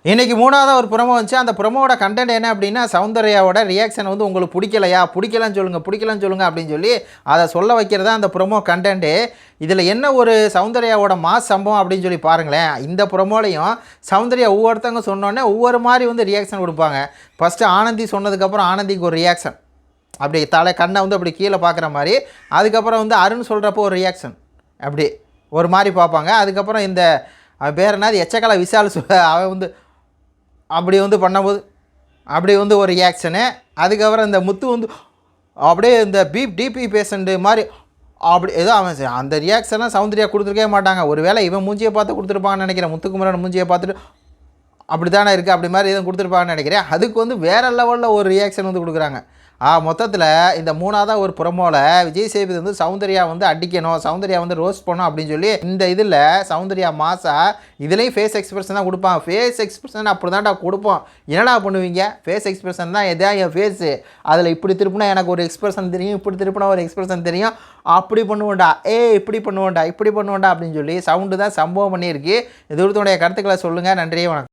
இன்றைக்கி மூணாவதாக ஒரு ப்ரொமோ வந்துச்சு. அந்த ப்ரொமோவோட கண்டென்ட் என்ன அப்படின்னா, சௌந்தர்யாவோட ரியாக்ஷன் வந்து உங்களுக்கு பிடிக்கலையா, பிடிக்கலன்னு சொல்லுங்கள் அப்படின்னு சொல்லி அதை சொல்ல வைக்கிறது தான் அந்த ப்ரொமோ கண்டென்ட்டு. இதில் என்ன ஒரு சௌந்தர்யாவோட மாஸ் சம்பவம் அப்படின்னு சொல்லி பாருங்களேன். இந்த ப்ரொமோலையும் சௌந்தர்யா ஒவ்வொருத்தவங்க சொன்னோன்னே ஒவ்வொரு மாதிரி வந்து ரியாக்ஷன் கொடுப்பாங்க. ஃபஸ்ட்டு ஆனந்தி சொன்னதுக்கப்புறம் ஆனந்திக்கு ஒரு ரியாக்ஷன், அப்படி கண்ணை வந்து அப்படி கீழே பார்க்குற மாதிரி. அதுக்கப்புறம் வந்து அருண் சொல்கிறப்போ ஒரு ரியாக்ஷன், அப்படி ஒரு மாதிரி பார்ப்பாங்க. அதுக்கப்புறம் இந்த பேர் என்னது எச்சக்கலை விஷால் அவன் வந்து அப்படி வந்து பண்ணும்போது அப்படி வந்து ஒரு ரியாக்ஷனு. அதுக்கப்புறம் இந்த முத்து வந்து அப்படியே இந்த டிபி பேஷண்ட்டு மாதிரி அப்படி ஏதோ அவன் அந்த ரியாக்ஷன்லாம் சௌந்தர்யா கொடுத்துருக்கவே மாட்டாங்க. ஒரு வேளை இவன் மூஞ்சியை பார்த்து கொடுத்துருப்பாங்கன்னு நினைக்கிறேன். முத்துக்குமரன் மூஞ்சியை பார்த்துட்டு அப்படி தானே இருக்குது அப்படி மாதிரி எதுவும் கொடுத்துருப்பாங்கன்னு நினைக்கிறேன். அதுக்கு வந்து வேறு லெவலில் ஒரு ரியாக்ஷன் வந்து கொடுக்குறாங்க. மொத்தத்தில் இந்த மூணாவதாக ஒரு ப்ரொமோவில் விஜய் சேதுபதி வந்து சௌந்தர்யா வந்து அடிக்கணும், சௌந்தர்யா வந்து ரோஸ்ட் பண்ணணும் அப்படின்னு சொல்லி இந்த இதில் சௌந்தர்யா மாசா இதுலேயும் ஃபேஸ் எக்ஸ்பிரஷன் தான் கொடுப்பான். ஃபேஸ் எக்ஸ்பிரஷன் அப்படி தான்டா கொடுப்போம். என்னடா பண்ணுவீங்க? ஃபேஸ் எக்ஸ்பிரஷன் தான் எதா என் ஃபேஸு, அதில் இப்படி திருப்பினா எனக்கு ஒரு எக்ஸ்பிரஷன் தெரியும், இப்படி திருப்பினா ஒரு எக்ஸ்பிரஷன் தெரியும், அப்படி பண்ணுவோண்டா, இப்படி பண்ணுவோண்டா, இப்படி பண்ணுவோண்டா அப்படின்னு சொல்லி சவுண்டு தான் சம்பவம் பண்ணியிருக்கு. இது ஒருத்தனுடைய கருத்துக்களை சொல்லுங்கள். நன்றியே வணக்கம்.